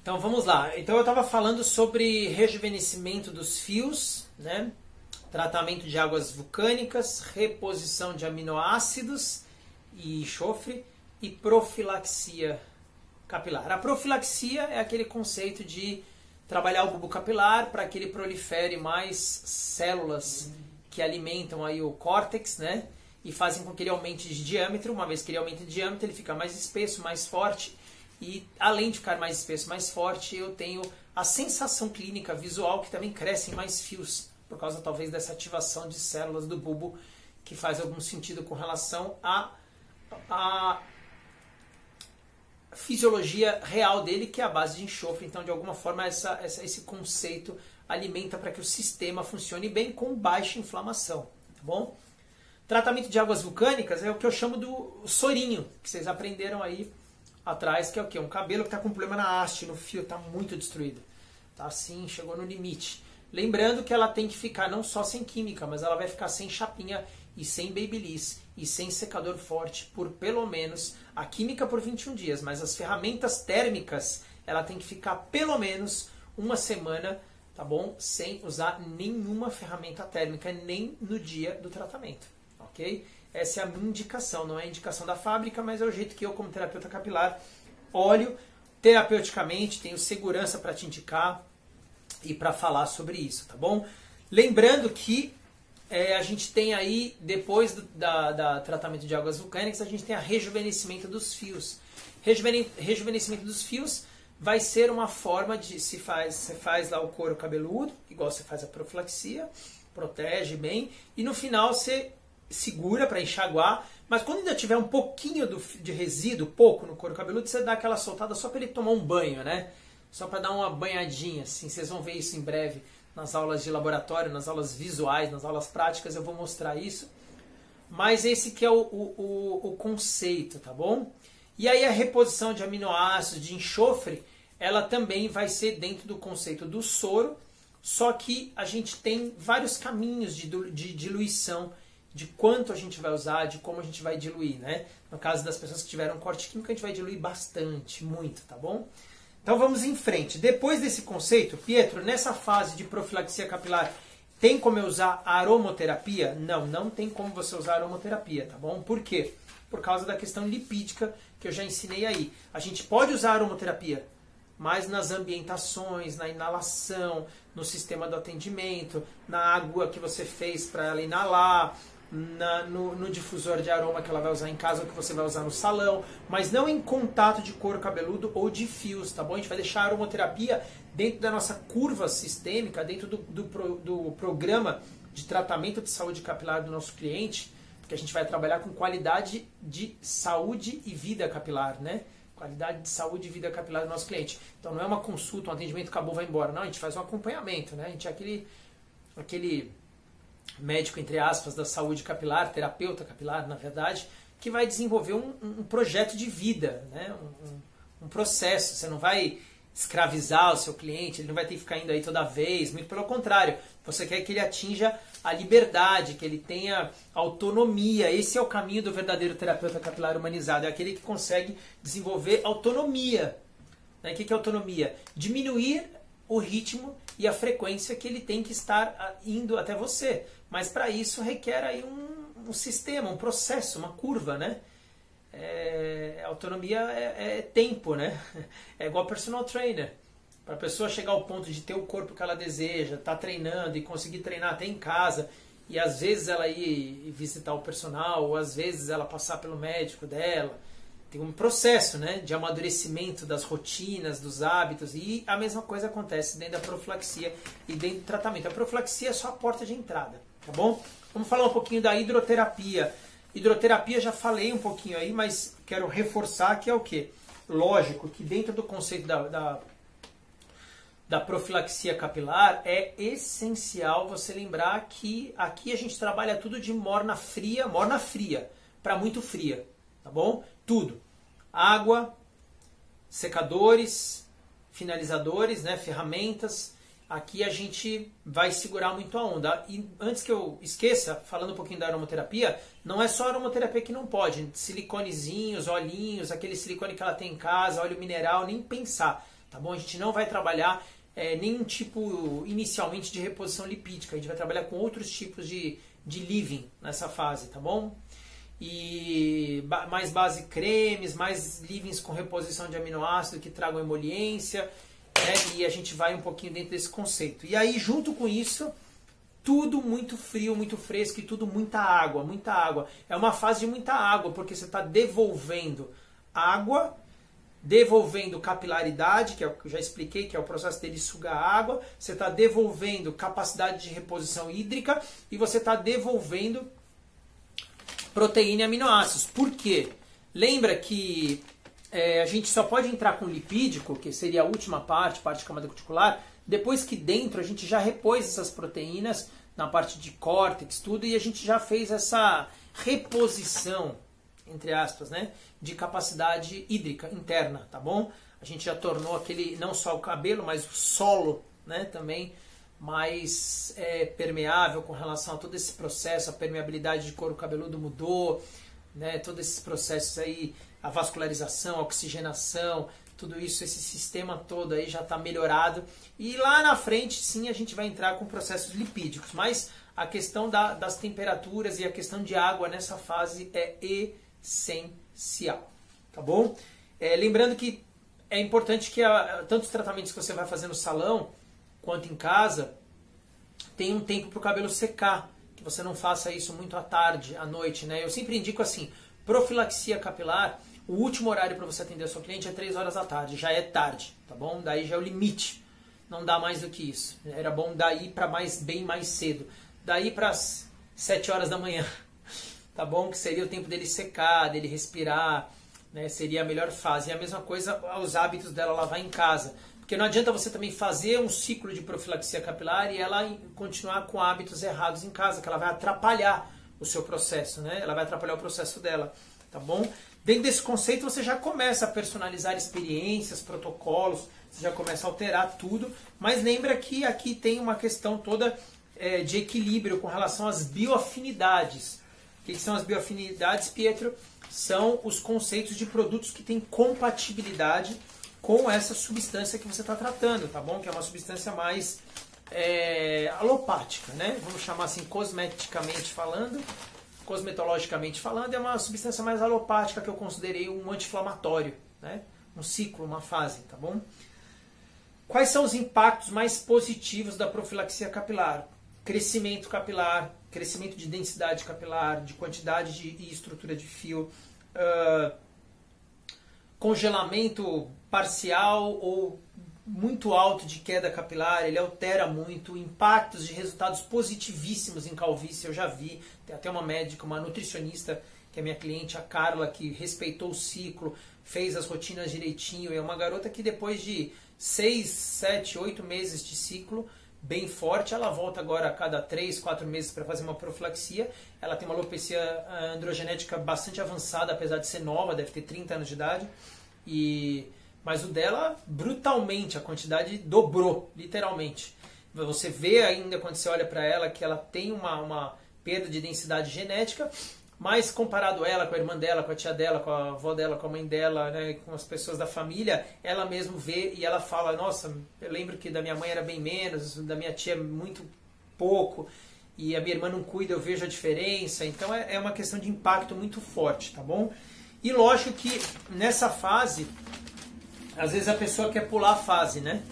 Então vamos lá. Então eu estava falando sobre rejuvenescimento dos fios, né? Tratamento de águas vulcânicas, reposição de aminoácidos e enxofre e profilaxia capilar. A profilaxia é aquele conceito de trabalhar o bulbo capilar para que ele prolifere mais células que alimentam aí o córtex, né? E fazem com que ele aumente de diâmetro. Uma vez que ele aumenta de diâmetro, ele fica mais espesso, mais forte. E além de ficar mais espesso, mais forte, eu tenho a sensação clínica visual que também crescem mais fios, por causa talvez dessa ativação de células do bulbo, que faz algum sentido com relação à fisiologia real dele, que é a base de enxofre. Então, de alguma forma, esse conceito alimenta para que o sistema funcione bem com baixa inflamação. Tá bom? Tratamento de águas vulcânicas é o que eu chamo do sorinho, que vocês aprenderam aí atrás, que é o quê? Um cabelo que está com problema na haste, no fio, está muito destruído. Tá assim, chegou no limite. Lembrando que ela tem que ficar não só sem química, mas ela vai ficar sem chapinha e sem babyliss e sem secador forte por pelo menos a química por 21 dias, mas as ferramentas térmicas ela tem que ficar pelo menos uma semana, tá bom? Sem usar nenhuma ferramenta térmica, nem no dia do tratamento, ok? Essa é a minha indicação, não é a indicação da fábrica, mas é o jeito que eu, como terapeuta capilar, olho terapeuticamente, tenho segurança para te indicar e para falar sobre isso, tá bom? Lembrando que a gente tem aí, depois da tratamento de águas vulcânicas, a gente tem a rejuvenescimento dos fios. Rejuvenescimento dos fios vai ser uma forma de, você faz lá o couro cabeludo, igual você faz a profilaxia, protege bem, e no final você segura para enxaguar, mas quando ainda tiver um pouquinho de resíduo, pouco no couro cabeludo, você dá aquela soltada só para ele tomar um banho, né? Só para dar uma banhadinha, assim. Vocês vão ver isso em breve nas aulas de laboratório, nas aulas visuais, nas aulas práticas, eu vou mostrar isso. Mas esse que é o conceito, tá bom? E aí a reposição de aminoácidos, de enxofre, ela também vai ser dentro do conceito do soro, só que a gente tem vários caminhos de diluição, de quanto a gente vai usar, de como a gente vai diluir, né? No caso das pessoas que tiveram corte químico, a gente vai diluir bastante, muito, tá bom? Então vamos em frente. Depois desse conceito, Pietro, nessa fase de profilaxia capilar, tem como eu usar aromoterapia? Não, não tem como você usar aromoterapia, tá bom? Por quê? Por causa da questão lipídica que eu já ensinei aí. A gente pode usar aromoterapia, mas nas ambientações, na inalação, no sistema do atendimento, na água que você fez para ela inalar, no difusor de aroma que ela vai usar em casa ou que você vai usar no salão, mas não em contato de couro cabeludo ou de fios, tá bom? A gente vai deixar a aromaterapia dentro da nossa curva sistêmica, dentro do programa de tratamento de saúde capilar do nosso cliente, porque a gente vai trabalhar com qualidade de saúde e vida capilar, né? Qualidade de saúde e vida capilar do nosso cliente. Então não é uma consulta, um atendimento, acabou, vai embora. Não, a gente faz um acompanhamento, né? A gente é aquele médico, entre aspas, da saúde capilar, terapeuta capilar, na verdade, que vai desenvolver um projeto de vida, né? Um processo. Você não vai escravizar o seu cliente, ele não vai ter que ficar indo aí toda vez, muito pelo contrário. Você quer que ele atinja a liberdade, que ele tenha autonomia. Esse é o caminho do verdadeiro terapeuta capilar humanizado, é aquele que consegue desenvolver autonomia. Né? O que é autonomia? Diminuir o ritmo e a frequência que ele tem que estar indo até você. Mas para isso requer aí um sistema, um processo, uma curva, né? Autonomia é tempo, né? É igual personal trainer. Para a pessoa chegar ao ponto de ter o corpo que ela deseja, estar treinando e conseguir treinar até em casa, e às vezes ela ir visitar o personal, ou às vezes ela passar pelo médico dela, tem um processo, né, de amadurecimento das rotinas, dos hábitos, e a mesma coisa acontece dentro da profilaxia e dentro do tratamento. A profilaxia é só a porta de entrada, tá bom? Vamos falar um pouquinho da hidroterapia. Hidroterapia já falei um pouquinho aí, mas quero reforçar que é o quê? Lógico que dentro do conceito da profilaxia capilar é essencial você lembrar que aqui a gente trabalha tudo de morna fria para muito fria, tá bom? Tudo. Água, secadores, finalizadores, né, ferramentas. Aqui a gente vai segurar muito a onda. E antes que eu esqueça, falando um pouquinho da aromaterapia, não é só a aromaterapia que não pode. Siliconezinhos, olhinhos, aquele silicone que ela tem em casa, óleo mineral, nem pensar. tá bom? A gente não vai trabalhar nenhum tipo inicialmente de reposição lipídica, a gente vai trabalhar com outros tipos de leave-in nessa fase, tá bom? E mais base cremes, mais leave-ins com reposição de aminoácido que tragam emoliência, né? E a gente vai um pouquinho dentro desse conceito. E aí, junto com isso, tudo muito frio, muito fresco e tudo muita água, muita água. É uma fase de muita água, porque você está devolvendo água, devolvendo capilaridade, que é o que eu já expliquei, que é o processo dele sugar água, você está devolvendo capacidade de reposição hídrica e você está devolvendo proteína e aminoácidos. Por quê? Lembra que a gente só pode entrar com lipídico, que seria a última parte de camada cuticular, depois que dentro a gente já repôs essas proteínas na parte de córtex, tudo, e a gente já fez essa reposição, entre aspas, né, de capacidade hídrica interna, tá bom? A gente já tornou aquele, não só o cabelo, mas o solo, né, também mais permeável com relação a todo esse processo, a permeabilidade de couro cabeludo mudou, né, todos esses processos aí, a vascularização, a oxigenação, tudo isso, esse sistema todo aí já está melhorado. E lá na frente, sim, a gente vai entrar com processos lipídicos. Mas a questão das temperaturas e a questão de água nessa fase é essencial. Tá bom? Lembrando que é importante que tanto os tratamentos que você vai fazer no salão, quanto em casa, tenha um tempo para o cabelo secar. Que você não faça isso muito à tarde, à noite, né? Eu sempre indico assim, profilaxia capilar, o último horário para você atender a sua cliente é 3 horas da tarde, já é tarde, tá bom? Daí já é o limite, não dá mais do que isso. Era bom daí para bem mais cedo, daí para as 7 horas da manhã, tá bom? Que seria o tempo dele secar, dele respirar, né? Seria a melhor fase. E a mesma coisa os hábitos dela lavar em casa, porque não adianta você também fazer um ciclo de profilaxia capilar e ela continuar com hábitos errados em casa, que ela vai atrapalhar o seu processo, né? Ela vai atrapalhar o processo dela, tá bom? Dentro desse conceito você já começa a personalizar experiências, protocolos, você já começa a alterar tudo, mas lembra que aqui tem uma questão toda de equilíbrio com relação às bioafinidades. O que são as bioafinidades, Pietro? São os conceitos de produtos que têm compatibilidade com essa substância que você está tratando, tá bom? Que é uma substância mais alopática, né? Vamos chamar assim, cosmeticamente falando. Cosmetologicamente falando, é uma substância mais alopática que eu considerei um anti-inflamatório, né? Um ciclo, uma fase, tá bom? Quais são os impactos mais positivos da profilaxia capilar? Crescimento capilar, crescimento de densidade capilar, de quantidade e estrutura de fio, congelamento parcial ou muito alto de queda capilar, ele altera muito, impactos de resultados positivíssimos em calvície, eu já vi, tem até uma médica, uma nutricionista, que é minha cliente, a Carla, que respeitou o ciclo, fez as rotinas direitinho, é uma garota que depois de 6, 7, 8 meses de ciclo, bem forte, ela volta agora a cada 3, 4 meses para fazer uma profilaxia, ela tem uma alopecia androgenética bastante avançada, apesar de ser nova, deve ter 30 anos de idade, mas o dela, brutalmente, a quantidade dobrou, literalmente. Você vê ainda, quando você olha para ela, que ela tem uma perda de densidade genética, mas comparado ela com a irmã dela, com a tia dela, com a avó dela, com a mãe dela, né, com as pessoas da família, ela mesmo vê e ela fala, nossa, eu lembro que da minha mãe era bem menos, da minha tia muito pouco, e a minha irmã não cuida, eu vejo a diferença. Então é uma questão de impacto muito forte, tá bom? E lógico que nessa fase, às vezes a pessoa quer pular a fase, né?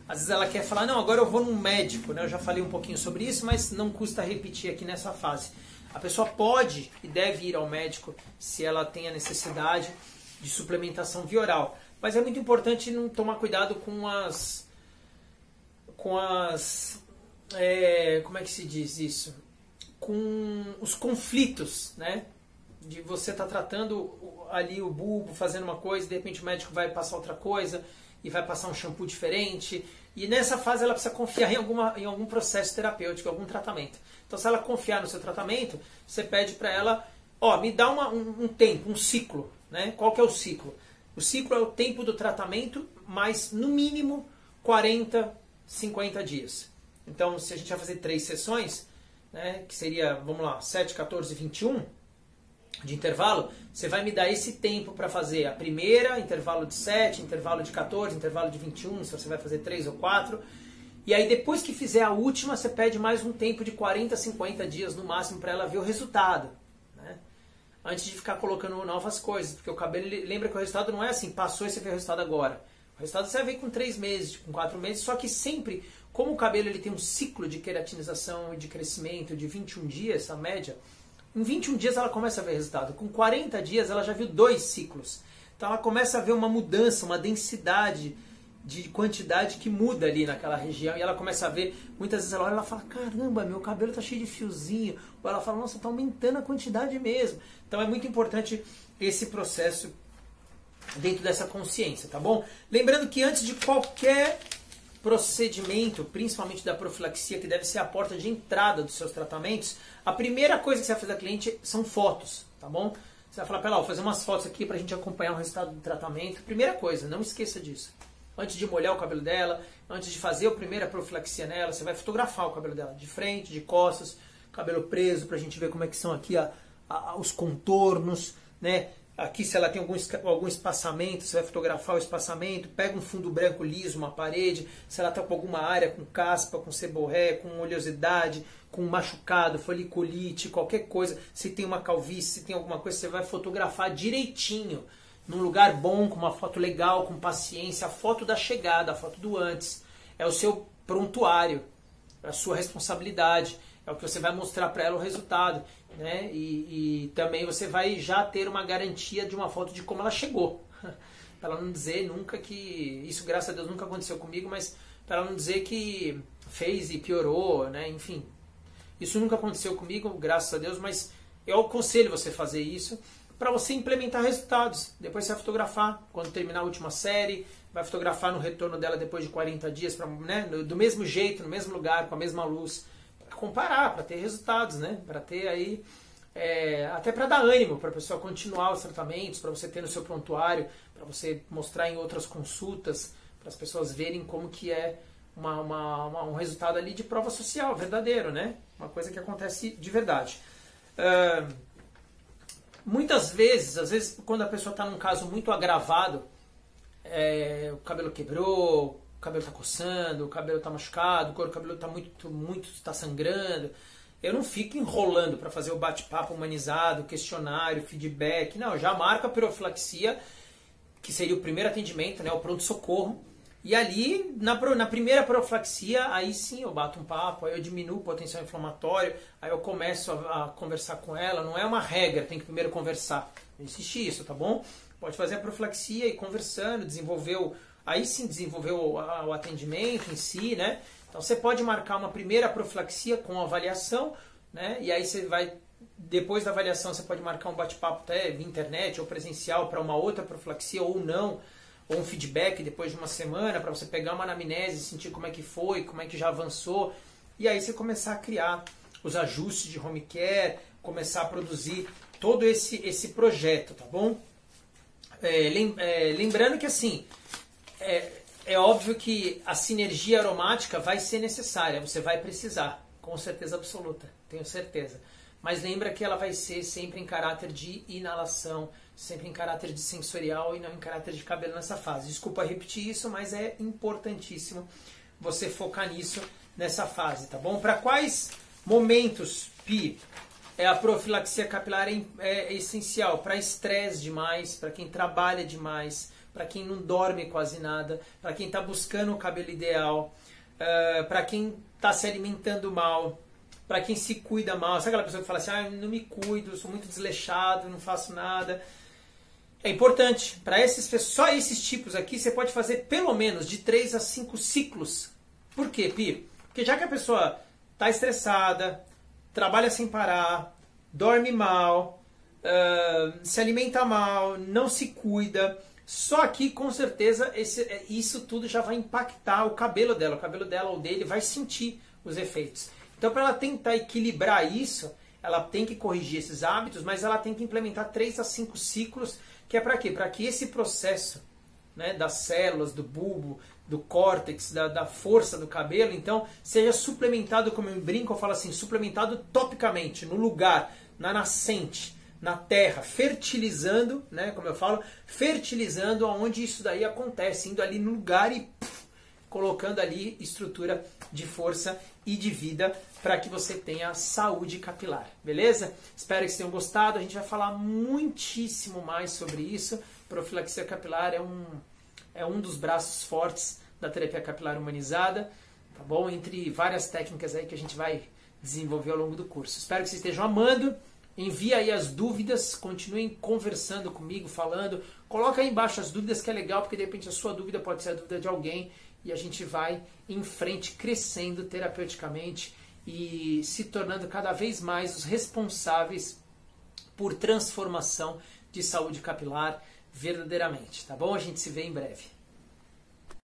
Às vezes ela quer falar, não, agora eu vou num médico, né? Eu já falei um pouquinho sobre isso, mas não custa repetir aqui nessa fase. A pessoa pode e deve ir ao médico se ela tem a necessidade de suplementação via oral. Mas é muito importante não tomar cuidado com as como é que se diz isso? Com os conflitos, né? De você estar tratando ali o bulbo, fazendo uma coisa, de repente o médico vai passar outra coisa e vai passar um shampoo diferente. E nessa fase ela precisa confiar em algum processo terapêutico, algum tratamento. Então se ela confiar no seu tratamento, você pede para ela, me dá um tempo, um ciclo. Né? Qual que é o ciclo? O ciclo é o tempo do tratamento, mas no mínimo 40, 50 dias. Então se a gente vai fazer 3 sessões, né, que seria, vamos lá, 7, 14, 21... de intervalo, você vai me dar esse tempo para fazer a primeira, intervalo de 7, intervalo de 14, intervalo de 21, se você vai fazer 3 ou 4. E aí depois que fizer a última, você pede mais um tempo de 40, 50 dias no máximo para ela ver o resultado. Né? Antes de ficar colocando novas coisas, porque o cabelo, lembra que o resultado não é assim, passou e você vê o resultado agora. O resultado você vai ver com 3 meses, com 4 meses, só que sempre, como o cabelo ele tem um ciclo de queratinização e de crescimento de 21 dias, a média, em 21 dias ela começa a ver resultado. Com 40 dias ela já viu 2 ciclos. Então ela começa a ver uma mudança, uma densidade de quantidade que muda ali naquela região. E ela começa a ver, muitas vezes ela olha e ela fala, caramba, meu cabelo tá cheio de fiozinho. Ou ela fala, nossa, tá aumentando a quantidade mesmo. Então é muito importante esse processo dentro dessa consciência, tá bom? Lembrando que antes de qualquer procedimento, principalmente da profilaxia, que deve ser a porta de entrada dos seus tratamentos, a primeira coisa que você vai fazer da cliente são fotos, tá bom? Você vai falar para ela, vou fazer umas fotos aqui pra gente acompanhar o resultado do tratamento. Primeira coisa, não esqueça disso. Antes de molhar o cabelo dela, antes de fazer a primeira profilaxia nela, você vai fotografar o cabelo dela de frente, de costas, cabelo preso, pra gente ver como é que são aqui os contornos, né? Aqui, se ela tem algum espaçamento, você vai fotografar o espaçamento, pega um fundo branco liso, uma parede, se ela está com alguma área com caspa, com seborré, com oleosidade, com machucado, foliculite, qualquer coisa, se tem uma calvície, se tem alguma coisa, você vai fotografar direitinho, num lugar bom, com uma foto legal, com paciência, a foto da chegada, a foto do antes, é o seu prontuário, é a sua responsabilidade, é o que você vai mostrar para ela o resultado. Né? E também você vai já ter uma garantia de uma foto de como ela chegou. Para ela não dizer nunca que... Isso, graças a Deus, nunca aconteceu comigo, mas para ela não dizer que fez e piorou, né? Enfim. Isso nunca aconteceu comigo, graças a Deus, mas eu aconselho você fazer isso para você implementar resultados. Depois você vai fotografar quando terminar a última série, vai fotografar no retorno dela depois de 40 dias, né? Do mesmo jeito, no mesmo lugar, com a mesma luz. Comparar, para ter resultados, né? Para ter aí, até para dar ânimo para a pessoa continuar os tratamentos, para você ter no seu prontuário, para você mostrar em outras consultas, para as pessoas verem como que é um resultado ali de prova social, verdadeiro, né? Uma coisa que acontece de verdade. Muitas vezes, às vezes quando a pessoa está num caso muito agravado, o cabelo quebrou, o cabelo está coçando, o cabelo está machucado, o cabelo está está sangrando. Eu não fico enrolando para fazer o bate-papo humanizado, questionário, feedback. Não, eu já marco a profilaxia, que seria o primeiro atendimento, né, o pronto-socorro. E ali, na primeira profilaxia, aí sim eu bato um papo, aí eu diminuo o potencial inflamatório, aí eu começo a conversar com ela. Não é uma regra, tem que primeiro conversar. Não existe isso, tá bom? Pode fazer a profilaxia e conversando, aí sim desenvolveu o atendimento em si, né? Então você pode marcar uma primeira profilaxia com avaliação, né? E aí você vai, depois da avaliação, você pode marcar um bate-papo até via internet ou presencial para uma outra profilaxia ou não, ou um feedback depois de uma semana para você pegar uma anamnese, sentir como é que foi, como é que já avançou, e aí você começar a criar os ajustes de home care, começar a produzir todo esse projeto, tá bom? Lembrando que assim, é óbvio que a sinergia aromática vai ser necessária, você vai precisar, com certeza absoluta, tenho certeza. Mas lembra que ela vai ser sempre em caráter de inalação, sempre em caráter de sensorial e não em caráter de cabelo nessa fase. Desculpa repetir isso, mas é importantíssimo você focar nisso nessa fase, tá bom? Para quais momentos, Pi, a profilaxia capilar é essencial? Para estresse demais, para quem trabalha demais, para quem não dorme quase nada, para quem está buscando o cabelo ideal, para quem está se alimentando mal, para quem se cuida mal. Sabe aquela pessoa que fala assim, eu não me cuido, sou muito desleixado, não faço nada. É importante, para só esses tipos aqui, você pode fazer pelo menos de 3 a 5 ciclos. Por quê, Pi? Porque já que a pessoa está estressada, trabalha sem parar, dorme mal, se alimenta mal, não se cuida, só aqui com certeza isso tudo já vai impactar o cabelo dela. O cabelo dela ou dele vai sentir os efeitos. Então, para ela tentar equilibrar isso, ela tem que corrigir esses hábitos, mas ela tem que implementar 3 a 5 ciclos, que é para quê? Para que esse processo, né, das células, do bulbo, do córtex, da força do cabelo, então, seja suplementado, como eu brinco, eu falo assim, suplementado topicamente, no lugar, na nascente, na terra, fertilizando, né, como eu falo, fertilizando aonde isso daí acontece, indo ali no lugar e colocando ali estrutura de força e de vida para que você tenha saúde capilar, beleza? Espero que vocês tenham gostado, a gente vai falar muitíssimo mais sobre isso. Profilaxia capilar é um dos braços fortes da terapia capilar humanizada, tá bom? Entre várias técnicas aí que a gente vai desenvolver ao longo do curso. Espero que vocês estejam amando. Envie aí as dúvidas, continuem conversando comigo, falando. Coloca aí embaixo as dúvidas, que é legal, porque de repente a sua dúvida pode ser a dúvida de alguém e a gente vai em frente crescendo terapeuticamente e se tornando cada vez mais os responsáveis por transformação de saúde capilar verdadeiramente, tá bom? A gente se vê em breve.